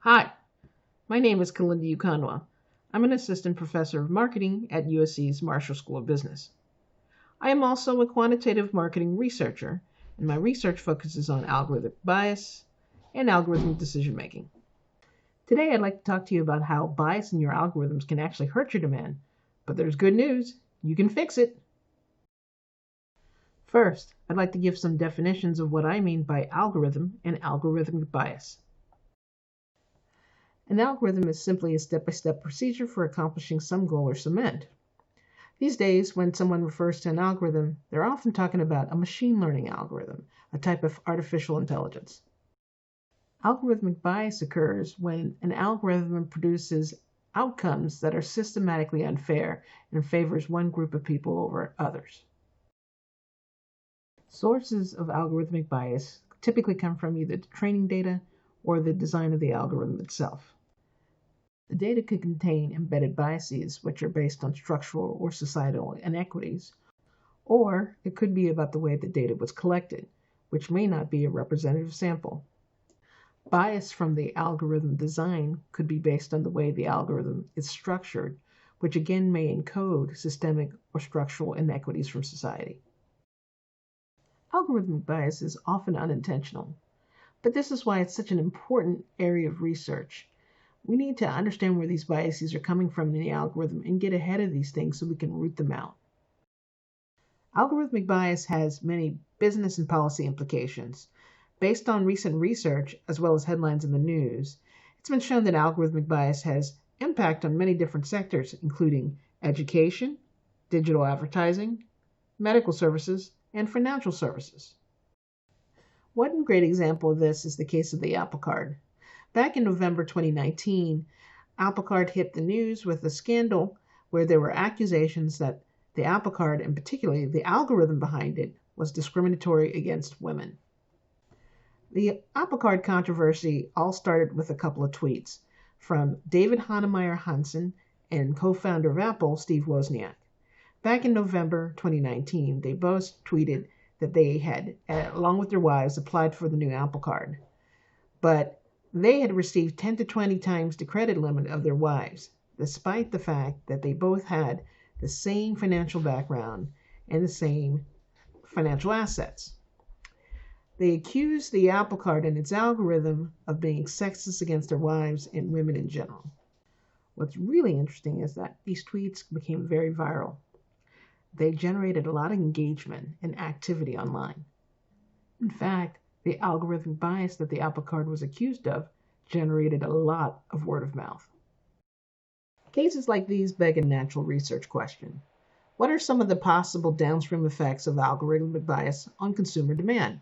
Hi, my name is Kalinda Ukanwa. I'm an assistant professor of marketing at USC's Marshall School of Business. I am also a quantitative marketing researcher, and my research focuses on algorithmic bias and algorithmic decision making. Today, I'd like to talk to you about how bias in your algorithms can actually hurt your demand, but there's good news. You can fix it. First, I'd like to give some definitions of what I mean by algorithm and algorithmic bias. An algorithm is simply a step-by-step procedure for accomplishing some goal or some end. These days, when someone refers to an algorithm, they're often talking about a machine learning algorithm, a type of artificial intelligence. Algorithmic bias occurs when an algorithm produces outcomes that are systematically unfair and favors one group of people over others. Sources of algorithmic bias typically come from either the training data or the design of the algorithm itself. The data could contain embedded biases, which are based on structural or societal inequities, or it could be about the way the data was collected, which may not be a representative sample. Bias from the algorithm design could be based on the way the algorithm is structured, which again may encode systemic or structural inequities from society. Algorithmic bias is often unintentional, but this is why it's such an important area of research. We need to understand where these biases are coming from in the algorithm and get ahead of these things so we can root them out. Algorithmic bias has many business and policy implications. Based on recent research, as well as headlines in the news, it's been shown that algorithmic bias has impact on many different sectors, including education, digital advertising, medical services, and financial services. One great example of this is the case of the Apple Card. Back in November 2019, Apple Card hit the news with a scandal where there were accusations that the Apple Card, and particularly the algorithm behind it, was discriminatory against women. The Apple Card controversy all started with a couple of tweets from David Heinemeier Hansson and co-founder of Apple, Steve Wozniak. Back in November 2019, they both tweeted that they had, along with their wives, applied for the new Apple Card. But they had received 10 to 20 times the credit limit of their wives, despite the fact that they both had the same financial background and the same financial assets. They accused the Apple Card and its algorithm of being sexist against their wives and women in general. What's really interesting is that these tweets became very viral. They generated a lot of engagement and activity online. In fact, the algorithmic bias that the Apple Card was accused of generated a lot of word of mouth. Cases like these beg a natural research question. What are some of the possible downstream effects of algorithmic bias on consumer demand?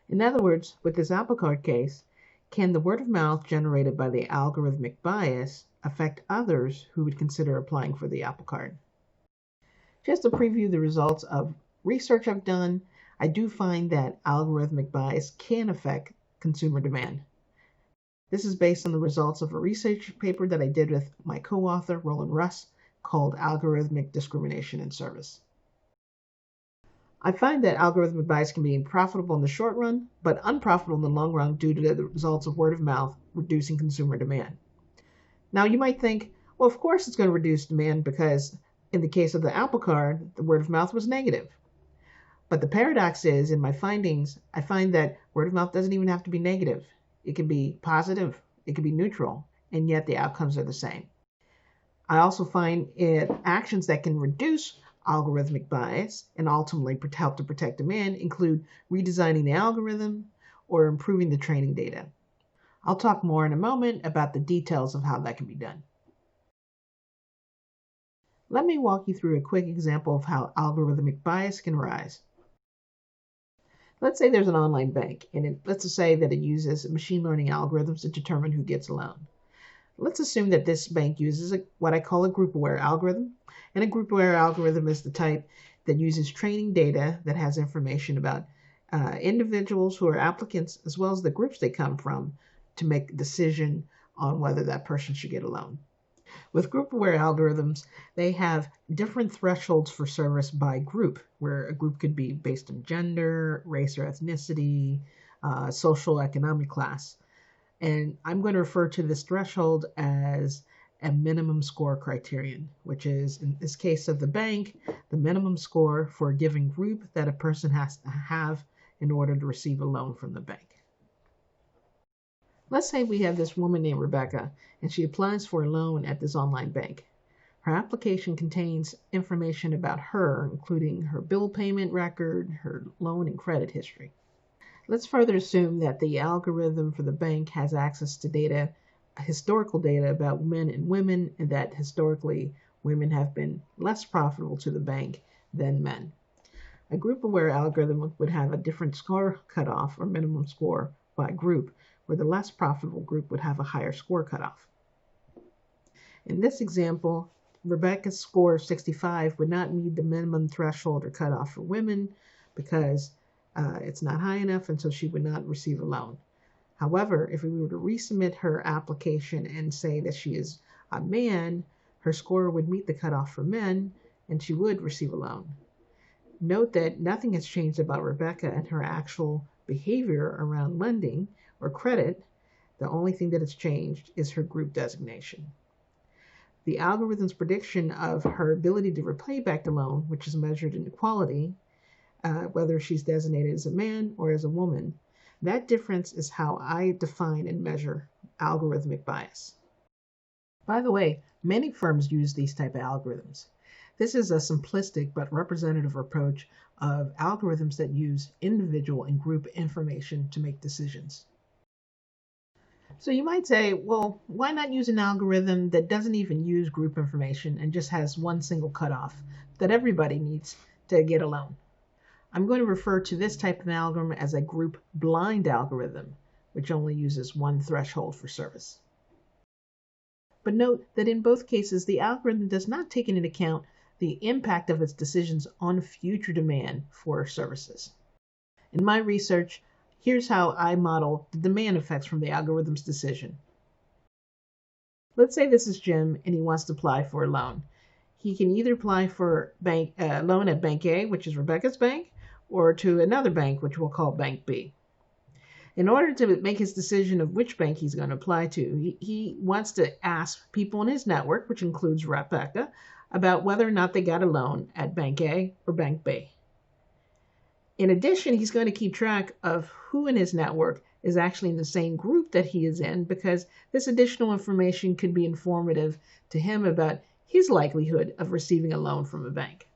In other words, with this Apple Card case, can the word of mouth generated by the algorithmic bias affect others who would consider applying for the Apple Card? Just to preview the results of research I've done, I do find that algorithmic bias can affect consumer demand. This is based on the results of a research paper that I did with my co-author, Roland Russ, called Algorithmic Discrimination in Service. I find that algorithmic bias can be profitable in the short run, but unprofitable in the long run due to the results of word of mouth reducing consumer demand. Now, you might think, well, of course it's going to reduce demand because in the case of the Apple Card, the word of mouth was negative. But the paradox is, in my findings, I find that word of mouth doesn't even have to be negative. It can be positive, it can be neutral, and yet the outcomes are the same. I also find actions that can reduce algorithmic bias and ultimately help to protect demand include redesigning the algorithm or improving the training data. I'll talk more in a moment about the details of how that can be done. Let me walk you through a quick example of how algorithmic bias can rise. Let's say there's an online bank, and let's just say that it uses machine learning algorithms to determine who gets a loan. Let's assume that this bank uses what I call a group-aware algorithm, and a group-aware algorithm is the type that uses training data that has information about individuals who are applicants as well as the groups they come from to make a decision on whether that person should get a loan. With group-aware algorithms, they have different thresholds for service by group, where a group could be based on gender, race or ethnicity, social economic class. And I'm going to refer to this threshold as a minimum score criterion, which is, in this case of the bank, the minimum score for a given group that a person has to have in order to receive a loan from the bank. Let's say we have this woman named Rebecca, and she applies for a loan at this online bank. Her application contains information about her, including her bill payment record, her loan and credit history. Let's further assume that the algorithm for the bank has access to data, historical data about men and women, and that historically women have been less profitable to the bank than men. A group-aware algorithm would have a different score cutoff or minimum score by group, where the less profitable group would have a higher score cutoff. In this example, Rebecca's score of 65 would not meet the minimum threshold or cutoff for women because it's not high enough, and so she would not receive a loan. However, if we were to resubmit her application and say that she is a man, her score would meet the cutoff for men, and she would receive a loan. Note that nothing has changed about Rebecca and her actual behavior around lending or credit. The only thing that has changed is her group designation. The algorithm's prediction of her ability to repay back the loan, which is measured in equality, whether she's designated as a man or as a woman, that difference is how I define and measure algorithmic bias. By the way, many firms use these type of algorithms. This is a simplistic but representative approach of algorithms that use individual and group information to make decisions. So you might say, well, why not use an algorithm that doesn't even use group information and just has one single cutoff that everybody needs to get a loan? I'm going to refer to this type of algorithm as a group blind algorithm, which only uses one threshold for service. But note that in both cases, the algorithm does not take into account the impact of its decisions on future demand for services. In my research, here's how I model the demand effects from the algorithm's decision. Let's say this is Jim and he wants to apply for a loan. He can either apply for a loan at Bank A, which is Rebecca's bank, or to another bank, which we'll call Bank B. In order to make his decision of which bank he's going to apply to, he wants to ask people in his network, which includes Rebecca, about whether or not they got a loan at Bank A or Bank B. In addition, he's going to keep track of who in his network is actually in the same group that he is in, because this additional information could be informative to him about his likelihood of receiving a loan from a bank.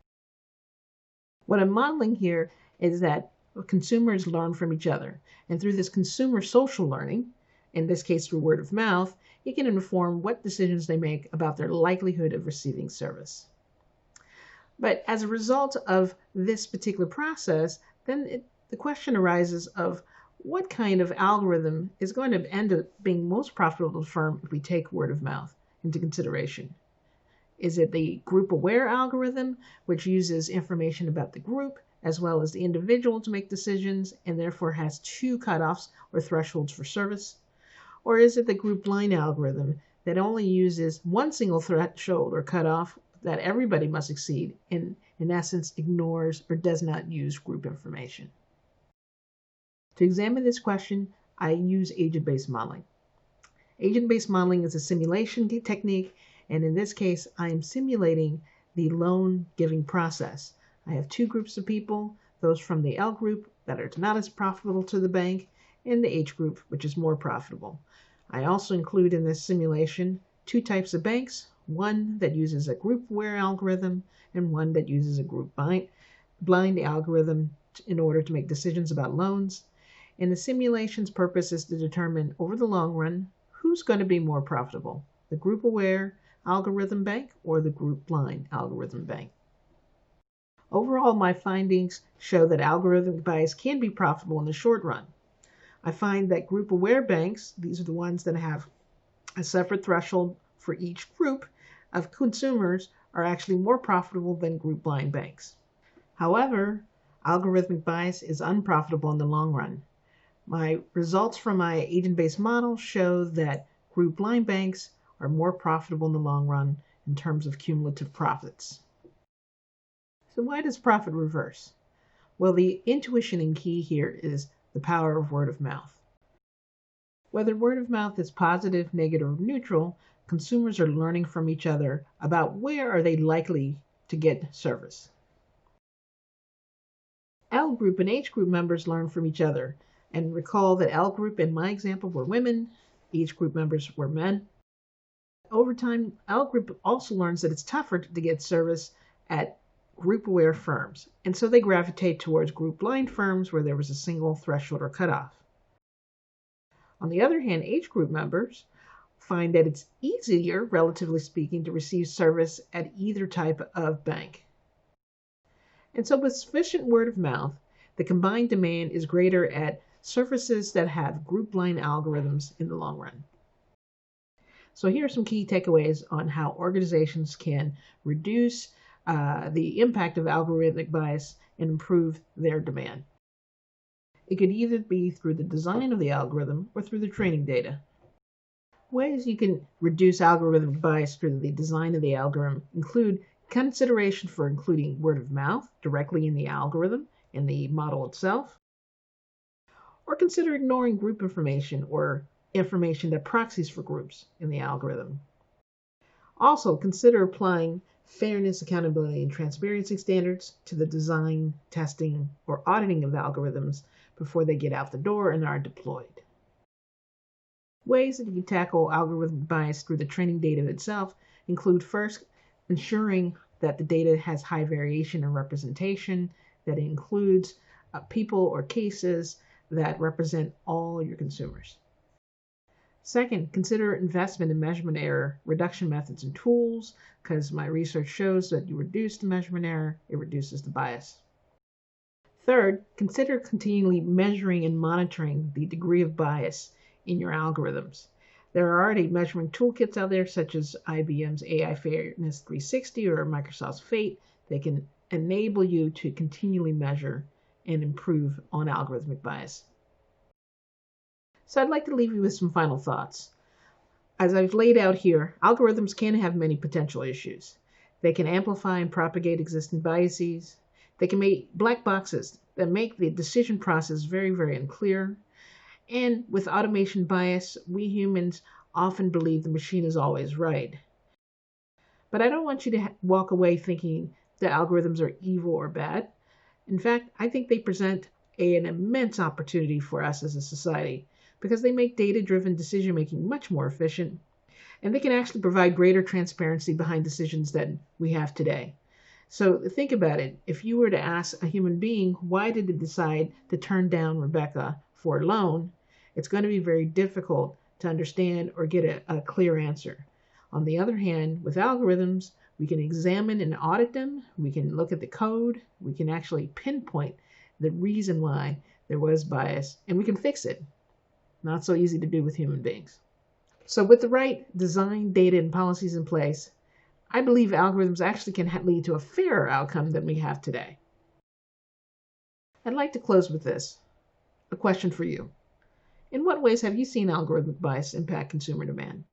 What I'm modeling here is that consumers learn from each other, and through this consumer social learning, in this case through word of mouth, it can inform what decisions they make about their likelihood of receiving service. But as a result of this particular process, then the question arises of what kind of algorithm is going to end up being most profitable to the firm if we take word of mouth into consideration. Is it the group-aware algorithm, which uses information about the group as well as the individual to make decisions and therefore has two cutoffs or thresholds for service? Or is it the group-blind algorithm that only uses one single threshold or cutoff that everybody must exceed and in essence ignores or does not use group information? To examine this question, I use agent-based modeling. Agent-based modeling is a simulation technique, and in this case, I am simulating the loan giving process. I have two groups of people, those from the L group that are not as profitable to the bank, and the H group, which is more profitable. I also include in this simulation two types of banks, one that uses a group-aware algorithm and one that uses a group-blind algorithm in order to make decisions about loans. And the simulation's purpose is to determine over the long run who's going to be more profitable, the group-aware algorithm bank or the group-blind algorithm bank. Overall, my findings show that algorithmic bias can be profitable in the short run. I find that group-aware banks, these are the ones that have a separate threshold for each group of consumers, are actually more profitable than group-blind banks. However, algorithmic bias is unprofitable in the long run. My results from my agent-based model show that group-blind banks are more profitable in the long run in terms of cumulative profits. So why does profit reverse? Well, the intuition and key here is the power of word of mouth. Whether word of mouth is positive, negative, or neutral, consumers are learning from each other about where are they likely to get service. L group and H group members learn from each other. And recall that L group in my example were women, H group members were men. Over time, L group also learns that it's tougher to get service at group-aware firms, and so they gravitate towards group-blind firms where there was a single threshold or cutoff. On the other hand, H group members find that it's easier, relatively speaking, to receive service at either type of bank. And so with sufficient word of mouth, the combined demand is greater at services that have group-blind algorithms in the long run. So here are some key takeaways on how organizations can reduce the impact of algorithmic bias and improve their demand. It could either be through the design of the algorithm or through the training data. Ways you can reduce algorithmic bias through the design of the algorithm include consideration for including word of mouth directly in the algorithm in the model itself, or consider ignoring group information or information that proxies for groups in the algorithm. Also, consider applying fairness, accountability, and transparency standards to the design, testing, or auditing of algorithms before they get out the door and are deployed. Ways that you can tackle algorithmic bias through the training data itself include first, ensuring that the data has high variation and representation, that it includes people or cases that represent all your consumers. Second, consider investment in measurement error reduction methods and tools, because my research shows that you reduce the measurement error, it reduces the bias. Third, consider continually measuring and monitoring the degree of bias in your algorithms. There are already measurement toolkits out there, such as IBM's AI Fairness 360 or Microsoft's FATE. They can enable you to continually measure and improve on algorithmic bias. So I'd like to leave you with some final thoughts. As I've laid out here, algorithms can have many potential issues. They can amplify and propagate existing biases. They can make black boxes that make the decision process very, very unclear. And with automation bias, we humans often believe the machine is always right. But I don't want you to walk away thinking that algorithms are evil or bad. In fact, I think they present an immense opportunity for us as a society, because they make data-driven decision-making much more efficient, and they can actually provide greater transparency behind decisions than we have today. So think about it. If you were to ask a human being, why did they decide to turn down Rebecca for a loan, it's going to be very difficult to understand or get a clear answer. On the other hand, with algorithms, we can examine and audit them. We can look at the code. We can actually pinpoint the reason why there was bias, and we can fix it. Not so easy to do with human beings. So with the right design, data, and policies in place, I believe algorithms actually can lead to a fairer outcome than we have today. I'd like to close with this, a question for you. In what ways have you seen algorithmic bias impact consumer demand?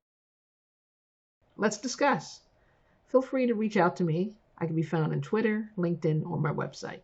Let's discuss. Feel free to reach out to me. I can be found on Twitter, LinkedIn, or my website.